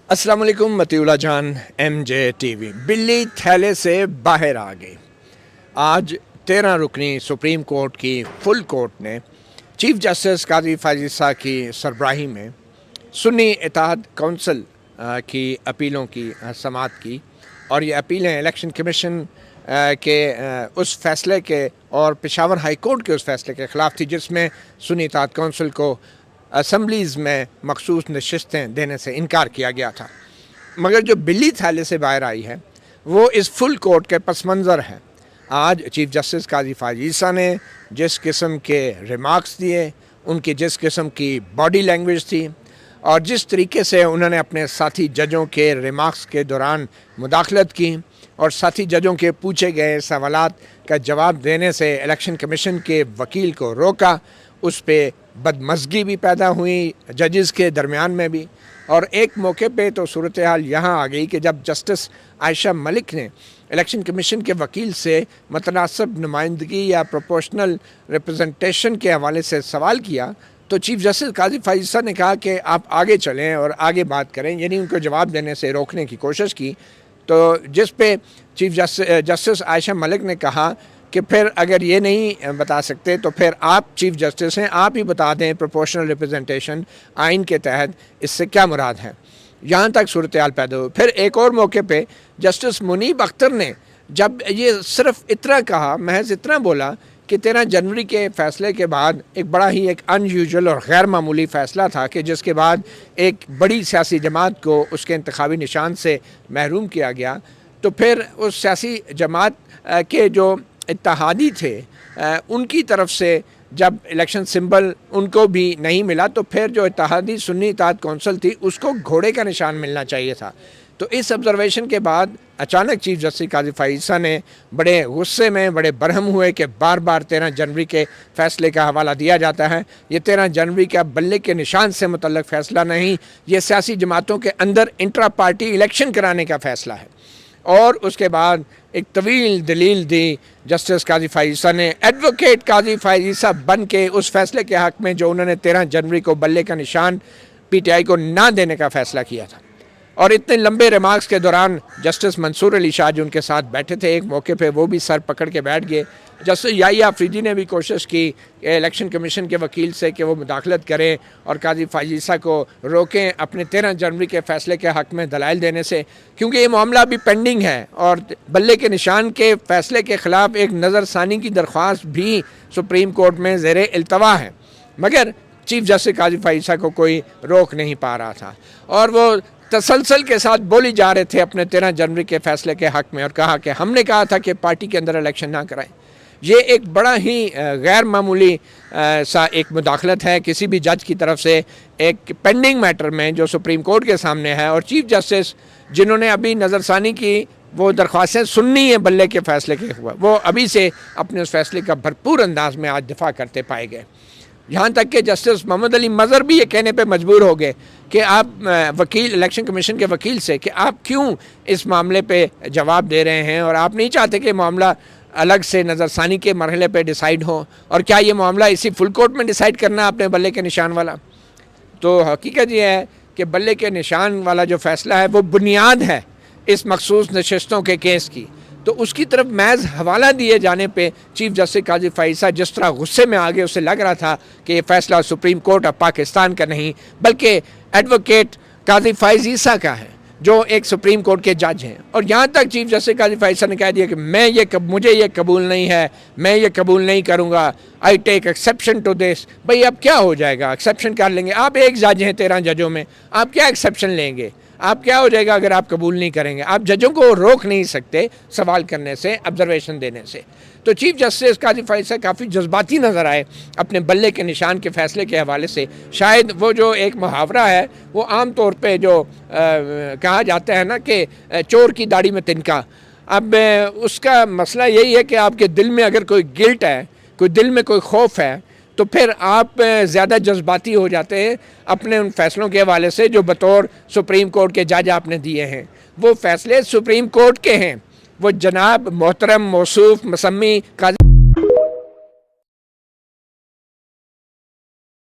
अस्सलाम वालेकुम मतीउल्लाह जान MJ TV। बिल्ली थैले से बाहर आ गई। आज 13 रुकनी सुप्रीम कोर्ट की फुल कोर्ट ने चीफ जस्टिस काजी फायज़ ईसा की सरबराही में सुन्नी इत्तेहाद कौंसिल की अपीलों की समाअत की, और ये अपीलें इलेक्शन कमीशन के उस फैसले के और पेशावर हाई कोर्ट के उस फैसले के ख़िलाफ़ थी जिसमें सुन्नी इत्तेहाद कौंसिल को असम्बलीज़ में मखसूस नशिस्तें देने से इनकार किया गया था। मगर जो बिल्ली थैले से बाहर आई है वो इस फुल कोर्ट के पस मंज़र है। आज चीफ जस्टिस काजी फायज़ ईसा ने जिस किस्म के रिमार्क्स दिए, उनकी जिस किस्म की बॉडी लैंग्वेज थी और जिस तरीके से उन्होंने अपने साथी जजों के रिमार्क्स के दौरान मुदाखलत की और साथी जजों के पूछे गए सवालात का जवाब देने से इलेक्शन कमीशन के वकील को रोका, उस पर बदमज़गी भी पैदा हुई जजेस के दरमियान में भी। और एक मौके पे तो सूरत हाल यहाँ आ गई कि जब जस्टिस आयशा मलिक ने इलेक्शन कमीशन के वकील से मुतनासिब नुमाइंदगी या प्रोपोर्शनल रिप्रेजेंटेशन के हवाले से सवाल किया तो चीफ जस्टिस काजी फायज़ ईसा ने कहा कि आप आगे चलें और आगे बात करें, यानी उनको जवाब देने से रोकने की कोशिश की। तो जिस पे चीफ जस्टिस आयशा मलिक ने कहा कि फिर अगर ये नहीं बता सकते तो फिर आप चीफ जस्टिस हैं, आप ही बता दें प्रोपोर्शनल रिप्रेजेंटेशन आइन के तहत इससे क्या मुराद है। यहाँ तक सूरत हाल पैदा हुई। फिर एक और मौके पे जस्टिस मुनीब अख्तर ने जब ये सिर्फ इतना कहा, महज इतना बोला कि 13 जनवरी के फ़ैसले के बाद एक बड़ा ही एक अनयूजुअल और गैर मामूली फ़ैसला था कि जिसके बाद एक बड़ी सियासी जमात को उसके इंतखाबी निशान से महरूम किया गया, तो फिर उस सियासी जमात के जो इत्तेहादी थे उनकी तरफ से जब इलेक्शन सिंबल उनको भी नहीं मिला तो फिर जो इत्तेहादी सुन्नी इत्तेहाद कौंसिल थी उसको घोड़े का निशान मिलना चाहिए था। तो इस ऑब्जर्वेशन के बाद अचानक चीफ जस्टिस काजी फायज़ ईसा ने बड़े गुस्से में बड़े बरहम हुए कि बार बार 13 जनवरी के फ़ैसले का हवाला दिया जाता है। ये 13 जनवरी का बल्ले के निशान से मुतल्लक फ़ैसला नहीं, ये सियासी जमातों के अंदर इंट्रा पार्टी इलेक्शन कराने का फ़ैसला है। और उसके बाद एक तवील दलील दी जस्टिस काजी फायज़ ईसा ने, एडवोकेट काजी फायज़ ईसा बन के उस फैसले के हक़ में जो उन्होंने 13 जनवरी को बल्ले का निशान PTI को ना देने का फ़ैसला किया था। और इतने लंबे रिमार्क्स के दौरान जस्टिस मंसूर अली शाह जो उनके साथ बैठे थे एक मौके पे वो भी सर पकड़ के बैठ गए। जस्टिस याहिया अफरीदी ने भी कोशिश की इलेक्शन कमीशन के वकील से कि वो मुदाखलत करें और काजी फायज़ ईसा को रोकें अपने 13 जनवरी के फ़ैसले के हक़ में दलाइल देने से, क्योंकि ये मामला अभी पेंडिंग है और बल्ले के निशान के फ़ैसले के ख़िलाफ़ एक नज़रसानी की दरख्वास्त भी सुप्रीम कोर्ट में ज़ेर इल्तवा है। मगर चीफ जस्टिस काजी फायज़ ईसा को कोई रोक नहीं पा रहा था और वो तसलसल के साथ बोली जा रहे थे अपने 13 जनवरी के फ़ैसले के हक़ में और कहा कि हमने कहा था कि पार्टी के अंदर इलेक्शन ना कराएं। ये एक बड़ा ही गैर मामूली सा एक मुदाखलत है किसी भी जज की तरफ से एक पेंडिंग मैटर में जो सुप्रीम कोर्ट के सामने है। और चीफ जस्टिस जिन्होंने अभी नज़रसानी की वो दरख्वास्तें सुननी है बल्ले के फ़ैसले के हुआ, वो अभी से अपने उस फैसले का भरपूर अंदाज में आज दिफा करते पाए गए। यहाँ तक कि जस्टिस मोहम्मद अली मज़हर भी ये कहने पे मजबूर हो गए कि आप वकील इलेक्शन कमीशन के वकील से कि आप क्यों इस मामले पे जवाब दे रहे हैं और आप नहीं चाहते कि मामला अलग से नज़रसानी के मरहले पे डिसाइड हो, और क्या ये मामला इसी फुल कोर्ट में डिसाइड करना है आपने बल्ले के निशान वाला। तो हकीकत ये है कि बल्ले के निशान वाला जो फ़ैसला है वो बुनियाद है इस मखसूस नशिस्तों के केस की। तो उसकी तरफ महज हवाला दिए जाने पे चीफ जस्टिस काजी फायज़ ईसा जिस तरह गुस्से में आ गए, उससे लग रहा था कि ये फ़ैसला सुप्रीम कोर्ट ऑफ पाकिस्तान का नहीं बल्कि एडवोकेट काजी फायज़ ईसा का है जो एक सुप्रीम कोर्ट के जज हैं। और यहाँ तक चीफ जस्टिस काजी फायज़ ईसा ने कह दिया कि मुझे ये कबूल नहीं है, मैं ये कबूल नहीं करूँगा, I take exception to this. भाई अब क्या हो जाएगा, एक्सेप्शन कर लेंगे? आप एक जज हैं 13 जजों में, आप क्या एक्सेप्शन लेंगे? आप क्या हो जाएगा अगर आप कबूल नहीं करेंगे? आप जजों को रोक नहीं सकते सवाल करने से, ऑब्जर्वेशन देने से। तो चीफ जस्टिस काजी फायज़ ईसा काफ़ी जज्बाती नज़र आए अपने बल्ले के निशान के फ़ैसले के हवाले से। शायद वो जो एक मुहावरा है वो आम तौर पे जो कहा जाता है ना कि चोर की दाढ़ी में तिनका, अब उसका मसला यही है कि आपके दिल में अगर कोई गिल्ट है, कोई दिल में कोई खौफ है, तो फिर आप ज़्यादा जज्बाती हो जाते हैं अपने उन फैसलों के हवाले से जो बतौर सुप्रीम कोर्ट के जज आपने दिए हैं। वो फैसले सुप्रीम कोर्ट के हैं, वो जनाब मोहतरम मौसूफ मसम्मी काजी